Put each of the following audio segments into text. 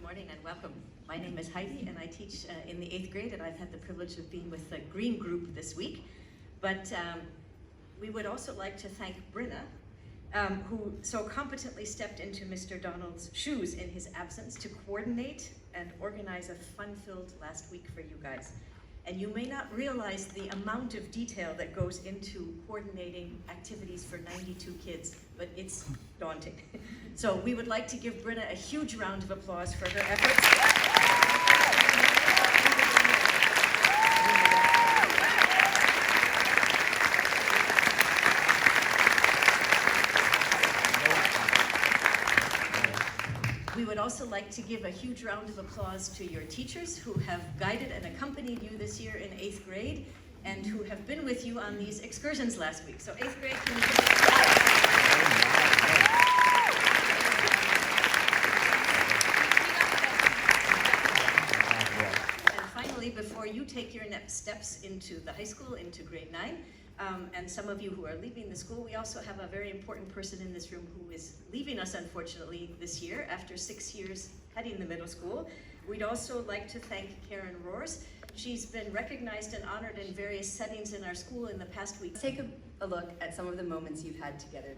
morning and welcome. My name is Heidi and I teach in the 8th grade, and I've had the privilege of being with the green group this week. But we would also like to thank Brenna, who so competently stepped into Mr. Donald's shoes in his absence to coordinate and organize a fun-filled last week for you guys. And you may not realize the amount of detail that goes into coordinating activities for 92 kids, but it's daunting. So we would like to give Brenna a huge round of applause for her efforts. We would also like to give a huge round of applause to your teachers who have guided and accompanied you this year in 8th grade and who have been with you on these excursions last week. So 8th grade, can you give us And finally, before you take your next steps into the high school, into grade 9, and some of you who are leaving the school, we also have a very important person in this room who is leaving us, unfortunately, this year after 6 years heading the middle school. We'd also like to thank Karen Roars. She's been recognized and honored in various settings in our school in the past week. Take a look at some of the moments you've had together.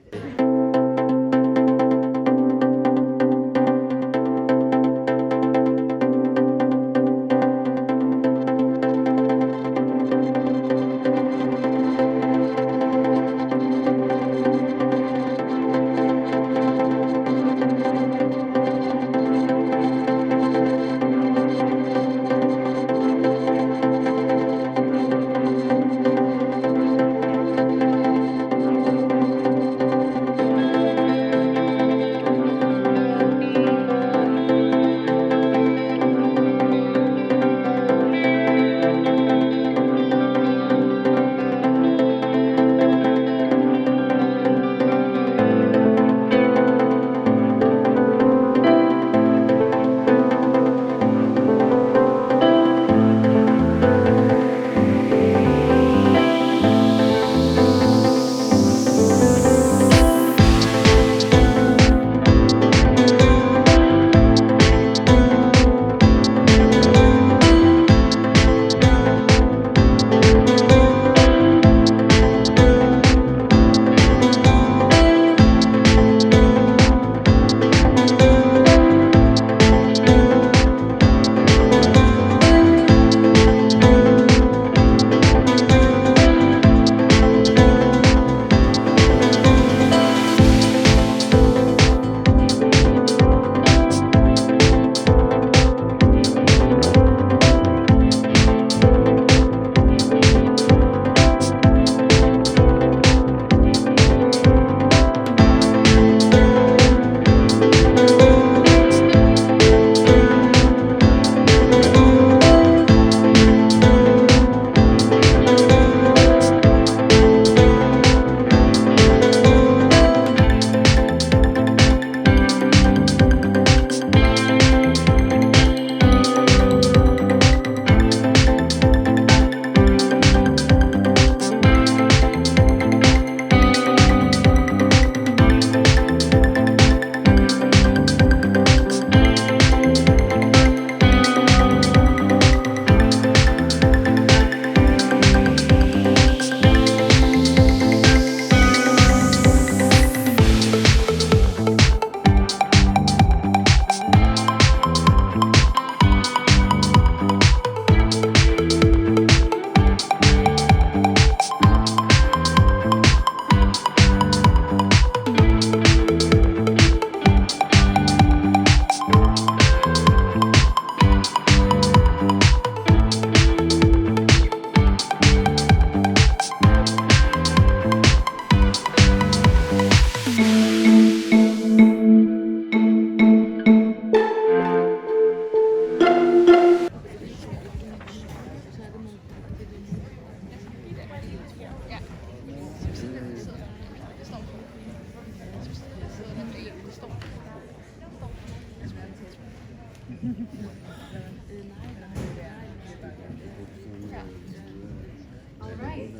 All right.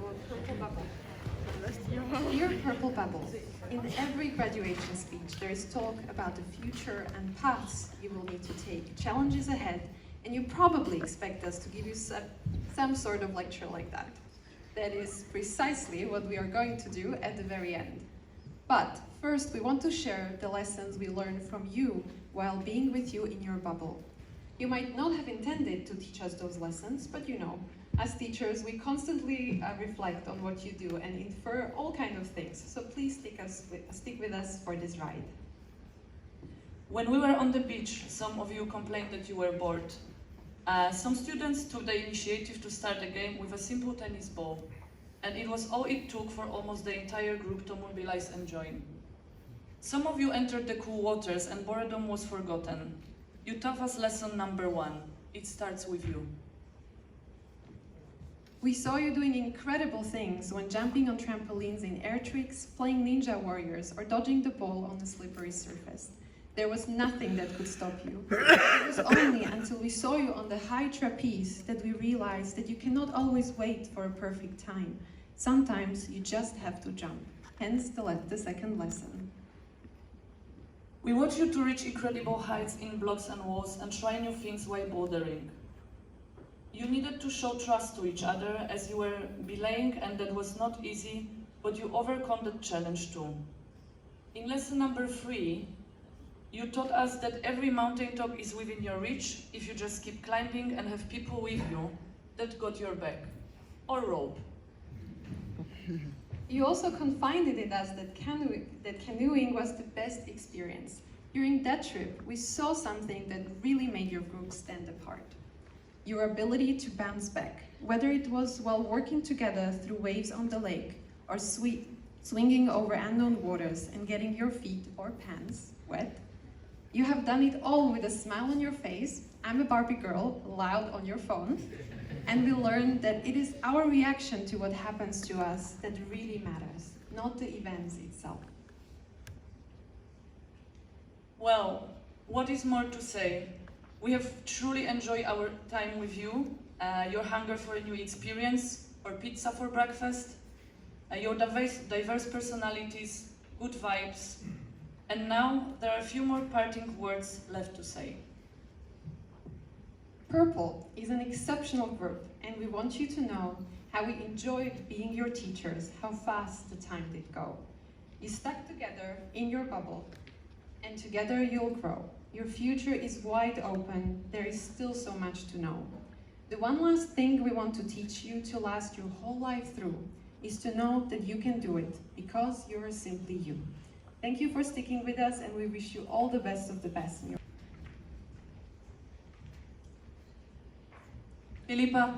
We'll purple bubble. Dear Purple Bubble, in every graduation speech there is talk about the future and paths you will need to take, challenges ahead, and you probably expect us to give you some sort of lecture like that. That is precisely what we are going to do at the very end. But first we want to share the lessons we learned from you while being with you in your bubble. You might not have intended to teach us those lessons, but you know, as teachers, we constantly reflect on what you do and infer all kinds of things. So please stick with us for this ride. When we were on the beach, some of you complained that you were bored. Some students took the initiative to start a game with a simple tennis ball, and it was all it took for almost the entire group to mobilize and join. Some of you entered the cool waters and boredom was forgotten. You taught us lesson number 1. It starts with you. We saw you doing incredible things when jumping on trampolines in air tricks, playing Ninja Warriors, or dodging the ball on a slippery surface. There was nothing that could stop you. It was only until we saw you on the high trapeze that we realized that you cannot always wait for a perfect time. Sometimes you just have to jump. Hence the second lesson. We want you to reach incredible heights in blocks and walls and try new things while bouldering. You needed to show trust to each other as you were belaying, and that was not easy, but you overcome the challenge too. In lesson number 3, you taught us that every mountaintop is within your reach if you just keep climbing and have people with you that got your back, or rope. You also confided in us that canoeing was the best experience. During that trip, we saw something that really made your group stand apart. Your ability to bounce back, whether it was while working together through waves on the lake, or swinging over unknown waters and getting your feet or pants wet. You have done it all with a smile on your face, I'm a Barbie girl, loud on your phone, and we learned that it is our reaction to what happens to us that really matters, not the events itself. Well, what is more to say? We have truly enjoyed our time with you, your hunger for a new experience, or pizza for breakfast, your diverse personalities, good vibes, and now there are a few more parting words left to say. Purple is an exceptional group, and we want you to know how we enjoyed being your teachers, how fast the time did go. You stuck together in your bubble, and together you'll grow. Your future is wide open, there is still so much to know. The one last thing we want to teach you to last your whole life through is to know that you can do it, because you are simply you. Thank you for sticking with us, and we wish you all the best of the best in your Filipa,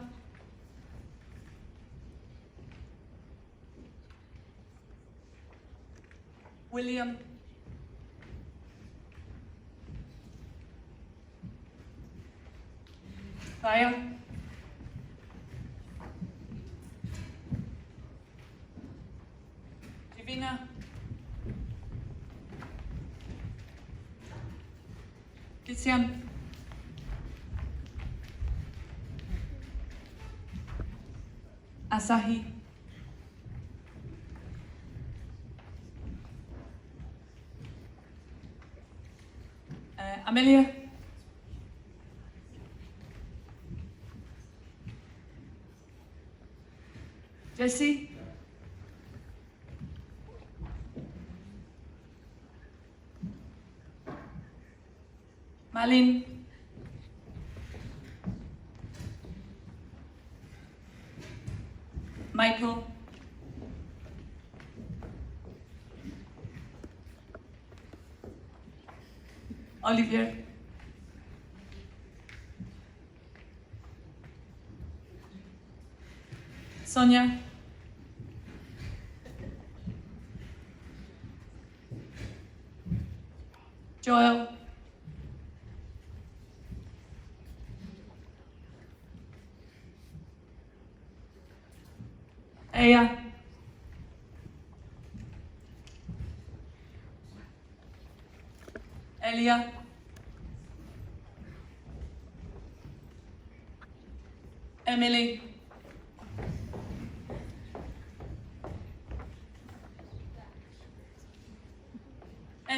William, Raya, Divina, Tizian, Asahi, Amelia, Jesse, Malin, Michael, Olivier, Sonia, Joel, Aya, Elia, Emily,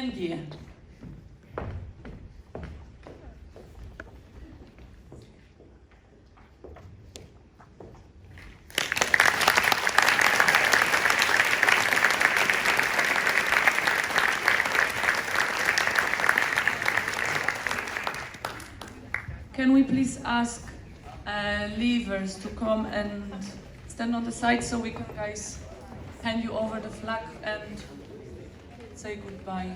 ING. Can we please ask leavers to come and stand on the side so we can, guys, hand you over the flag and say goodbye.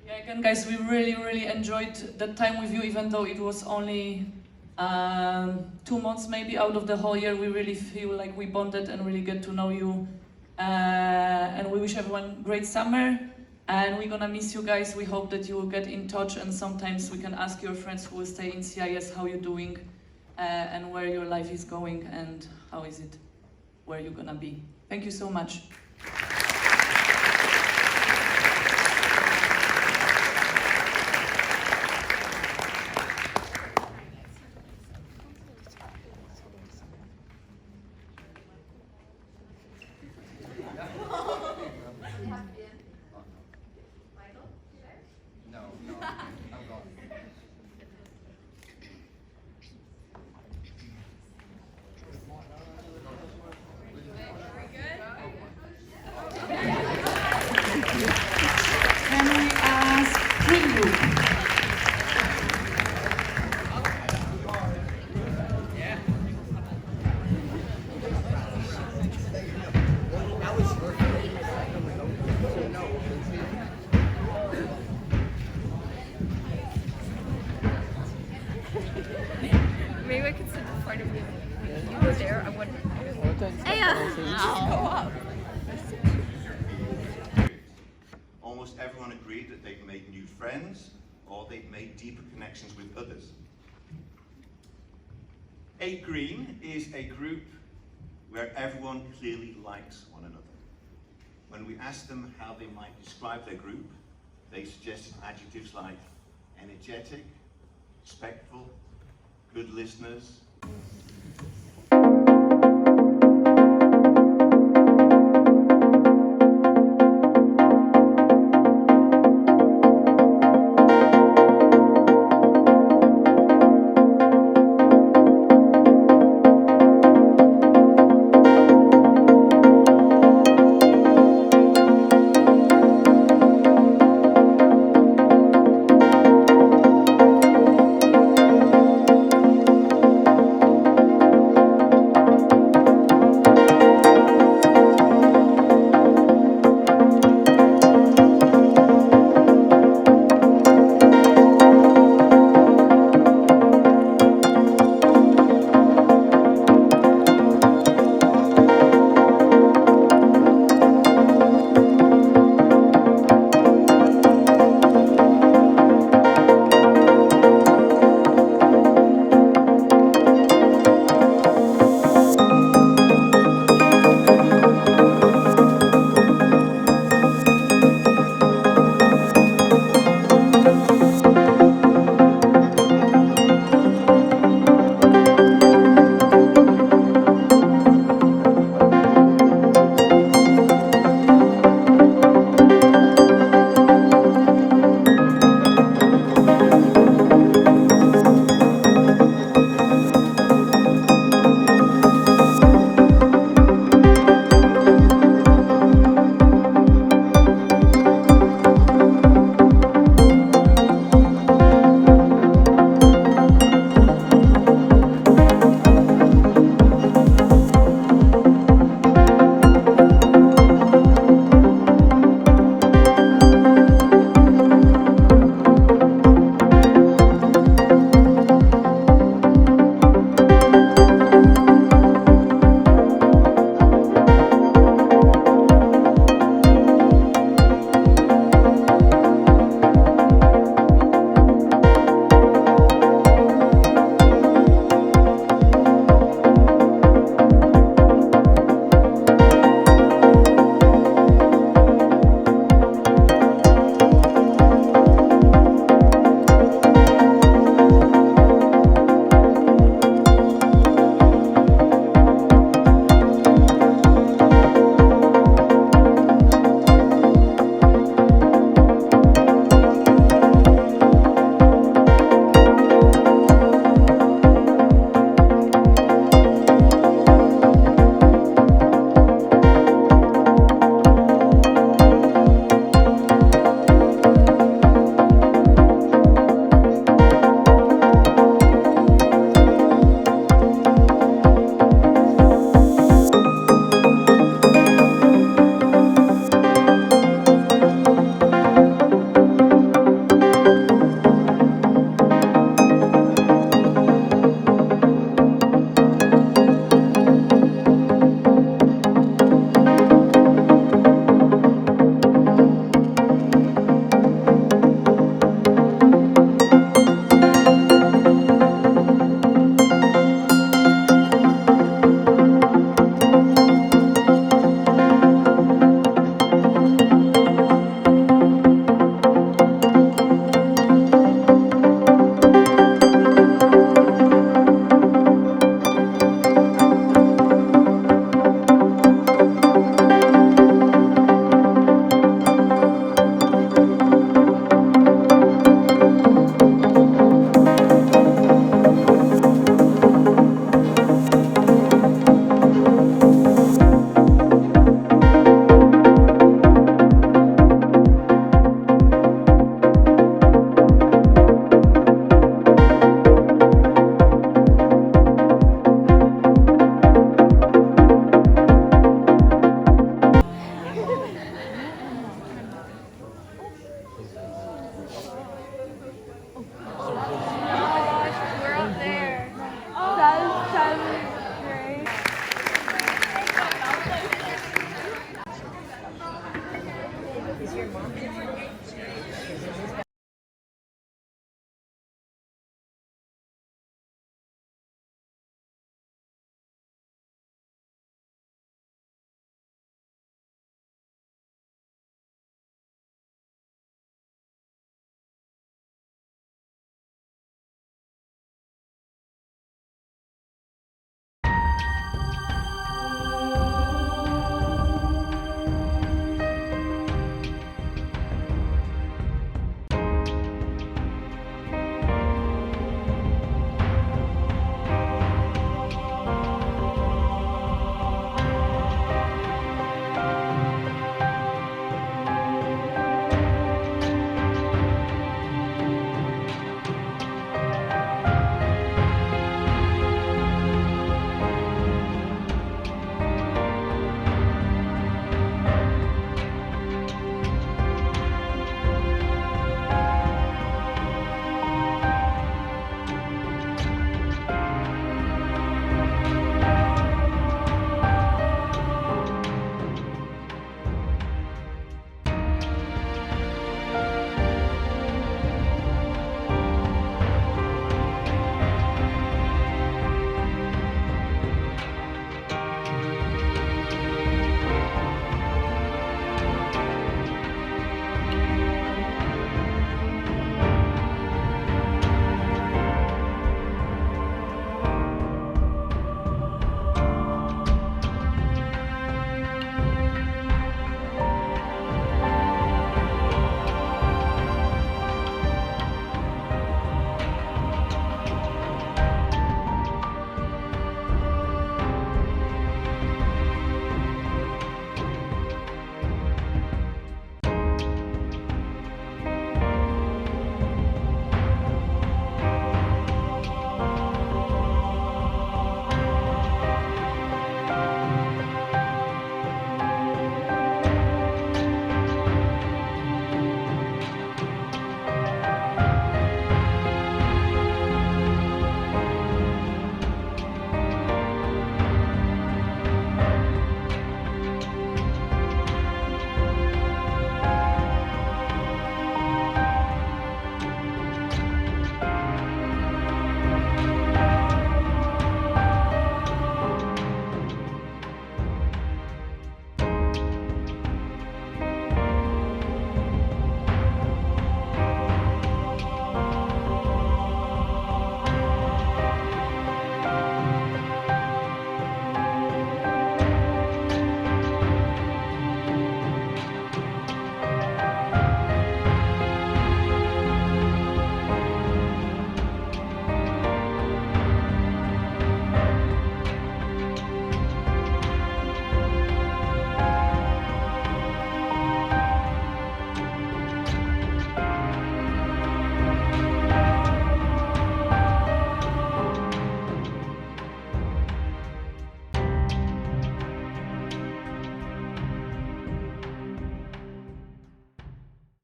Yeah, again, guys, we really enjoyed the time with you, even though it was only 2 months maybe out of the whole year. We really feel like we bonded and really get to know you. And we wish everyone great summer. And we're gonna miss you guys. We hope that you will get in touch, and sometimes we can ask your friends who will stay in CIS how you're doing, and where your life is going, and how is it, where you're gonna be. Thank you so much. Can we ask Green Group? Maybe I could sit in front of you. You go there, I wouldn't. Hey, go up. Almost everyone agreed that they've made new friends or they've made deeper connections with others. 8 Green is a group where everyone clearly likes one another. When we asked them how they might describe their group, they suggested adjectives like energetic, respectful, good listeners,